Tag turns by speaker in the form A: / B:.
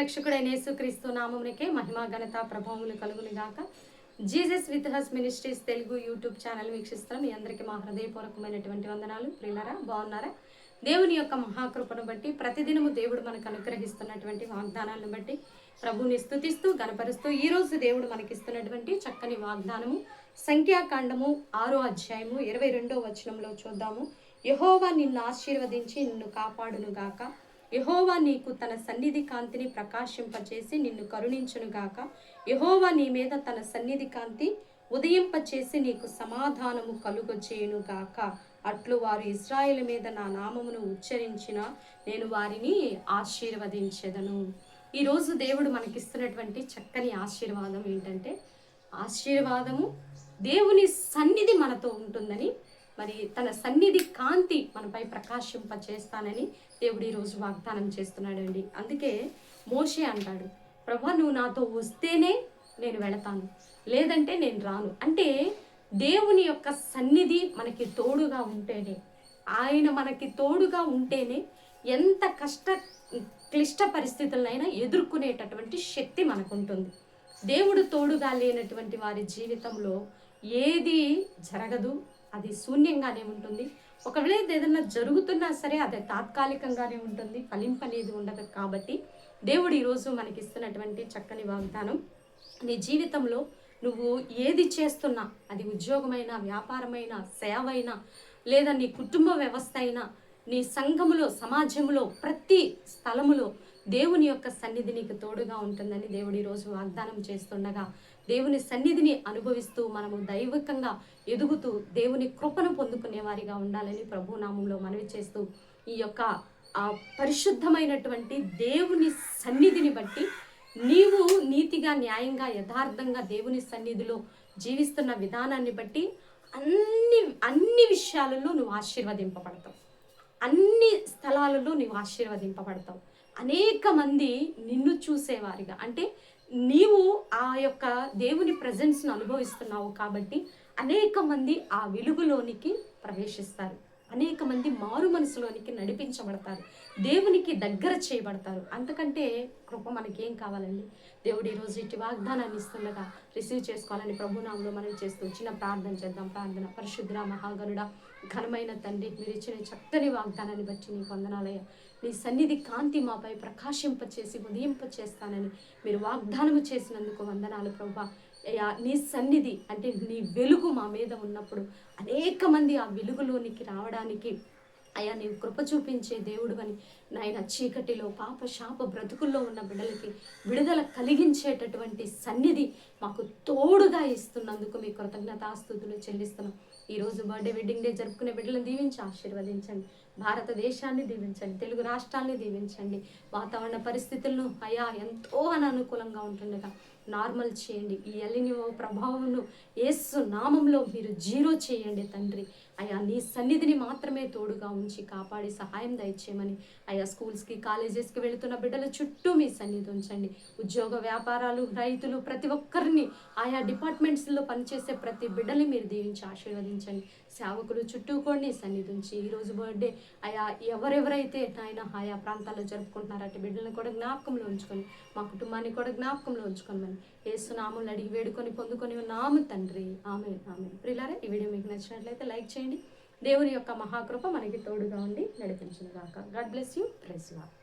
A: రక్షకుడైన యేసుక్రీస్తు నామమునకే మహిమ ఘనత ప్రభావములు కలుగును గాక. Jesus with has ministries Telugu YouTube channel వీక్షిస్తున్న మీ అందరికీ మా హృదయపూర్వకమైనటువంటి వందనాలు. ప్రియులారా, బాగున్నారా? దేవుని యొక్క మహాకృపను బట్టి ప్రతిదినము దేవుడు మనకు అనుగ్రహిస్తున్నటువంటి వాగ్దానాలను బట్టి ప్రభువుని స్తుతిస్తూ గణపరుస్తూ ఈరోజు దేవుడు మనకిస్తున్నటువంటి చక్కని వాగ్దానము సంఖ్యాకాండము 6వ అధ్యాయము 22వ వచనంలో చూద్దాము. యెహోవా నిన్ను ఆశీర్వదించి నిన్ను కాపాడును గాక. యెహోవా నీకు తన సన్నిధి కాంతిని ప్రకాశింపచేసి నిన్ను కరుణించును గాక. యెహోవా నీ మీద తన సన్నిధి కాంతి ఉదయింపచేసి నీకు సమాధానము కలుగచేయును గాక. అట్లు వారు ఇశ్రాయేలు మీద నా నామమును ఉచ్చరించిన నేను వారిని ఆశీర్వదించెదను. ఈరోజు దేవుడు మనకిస్తున్నటువంటి చక్కని ఆశీర్వాదం ఏంటంటే, ఆశీర్వాదము దేవుని సన్నిధి మనతో ఉంటుందని, మరి తన సన్నిధి కాంతి మనపై ప్రకాశింప చేస్తానని దేవుడు ఈరోజు వాగ్దానం చేస్తున్నాడండి. అందుకే మోషే అంటాడు, ప్రభా నువ్వు నాతో వస్తేనే నేను వెళతాను, లేదంటే నేను రాను. అంటే దేవుని యొక్క సన్నిధి మనకి తోడుగా ఉంటేనే, ఆయన మనకి తోడుగా ఉంటేనే ఎంత క్లిష్ట పరిస్థితులనైనా ఎదుర్కొనేటటువంటి శక్తి మనకుంటుంది. దేవుడు తోడుగా లేనటువంటి వారి జీవితంలో ఏది జరగదు, అది శూన్యంగానే ఉంటుంది. ఒకవేళ ఏదైనా జరుగుతున్నా సరే అది తాత్కాలికంగానే ఉంటుంది, ఫలింపనేది ఉండదు. కాబట్టి దేవుడు ఈరోజు మనకి ఇస్తున్నటువంటి చక్కని వాగ్దానం, నీ జీవితంలో నువ్వు ఏది చేస్తున్నా, అది ఉద్యోగమైనా, వ్యాపారమైనా, సేవ అయినా, లేదా నీ కుటుంబ వ్యవస్థ అయినా, నీ సంఘములో, సమాజంలో, ప్రతి స్థలములో దేవుని యొక్క సన్నిధి నీకు తోడుగా ఉంటుందని దేవుడు ఈరోజు వాగ్దానం చేస్తుండగా, దేవుని సన్నిధిని అనుభవిస్తూ మనము దైవికంగా ఎదుగుతూ దేవుని కృపను పొందుకునే వారిగా ఉండాలని ప్రభునామంలో మనవి చేస్తూ, ఈ యొక్క పరిశుద్ధమైనటువంటి దేవుని సన్నిధిని బట్టి నీవు నీతిగా, న్యాయంగా, యథార్థంగా దేవుని సన్నిధిలో జీవిస్తున్న విధానాన్ని బట్టి అన్ని విషయాలలో నువ్వు ఆశీర్వదింపబడతావు. అన్ని స్థలాలలో నువ్వు ఆశీర్వదింపబడతావు. అనేక మంది నిన్ను చూసేవారిగా, అంటే నీవు ఆ యొక్క దేవుని ప్రజెన్స్ను అనుభవిస్తున్నావు కాబట్టి అనేక మంది ఆ వెలుగులోనికి ప్రవేశిస్తారు. అనేక మంది మారు మనసులోనికి నడిపించబడతారు, దేవునికి దగ్గర చేయబడతారు. అంతకంటే కృప మనకేం కావాలండి? దేవుడు ఈరోజు ఇటు వాగ్దానాన్ని ఇస్తుండగా రిసీవ్ చేసుకోవాలని ప్రభునామంలో మనం చేస్తూ చిన్న ప్రార్థన చేద్దాం. ప్రార్థన. పరిశుద్ధ మహాగణుడ, ఘనమైన తండ్రి, మీరు ఇచ్చిన చక్కని వాగ్దానాన్ని బట్టి నీకు వందనాలయ్య. నీ సన్నిధి కాంతి మాపై ప్రకాశింపచేసి ఉదయింపచేస్తానని మీరు వాగ్దానము చేసినందుకు వందనాలు ప్రభా. అయ్యా, నీ సన్నిధి అంటే నీ వెలుగు మా మీద ఉన్నప్పుడు అనేక మంది ఆ వెలుగులోనికి రావడానికి అయ్యా నీవు కృప చూపించే దేవుడు అని నాయన, చీకటిలో పాప శాప బ్రతుకుల్లో ఉన్న బిడ్డలకి విడుదల కలిగించేటటువంటి సన్నిధి మాకు తోడుగా ఇస్తున్నందుకు మీ కృతజ్ఞతాస్తుతులు చెల్లిస్తున్నాం. ఈరోజు బర్త్డే, వెడ్డింగ్ డే జరుపుకునే బిడ్డలను దీవించి ఆశీర్వదించండి. భారతదేశాన్ని దీవించండి, తెలుగు రాష్ట్రాన్ని దీవించండి. వాతావరణ పరిస్థితులను అయ్యా ఎంతో అననుకూలంగా ఉంటుండగా నార్మల్ చేయండి. ఈ ఎల్నినో ప్రభావంను యేసు నామంలో మీరు జీరో చేయండి తండ్రి. అయ్యా నీ సన్నిధిని మాత్రమే తోడుగా ఉంచి కాపాడి సహాయం దయచేయమని అయ్యా, స్కూల్స్కి, కాలేజెస్కి వెళుతున్న బిడ్డల చుట్టూ మీ సన్నిధి ఉంచండి. ఉద్యోగ, వ్యాపారాలు, రైతులు, ప్రతి ఒక్కరిని, ఆయా డిపార్ట్మెంట్స్లో పనిచేసే ప్రతి బిడ్డని మీరు దీవించి ఆశీర్వదించండి. సేవకులు చుట్టూ కూడా నీ సన్నిధి ఉంచి ఈరోజు బర్త్డే అయా ఎవరెవరైతే ఆయన ఆయా ప్రాంతాల్లో జరుపుకుంటున్నారో అటు బిడ్డలను కూడా జ్ఞాపకంలో ఉంచుకొని, మా కుటుంబాన్ని కూడా జ్ఞాపకంలో ఉంచుకోమని యేసు నామములో అడిగి వేడుకొని పొందుకొని ఉన్నాము తండ్రి. ఆమేన్, ఆమేన్. ప్రియులారా, ఈ వీడియో మీకు నచ్చినట్లయితే లైక్ చేయండి. దేవుని యొక్క మహాకృప మనకి తోడుగా ఉండి నడిపించును గాక. God bless you. Praise lord.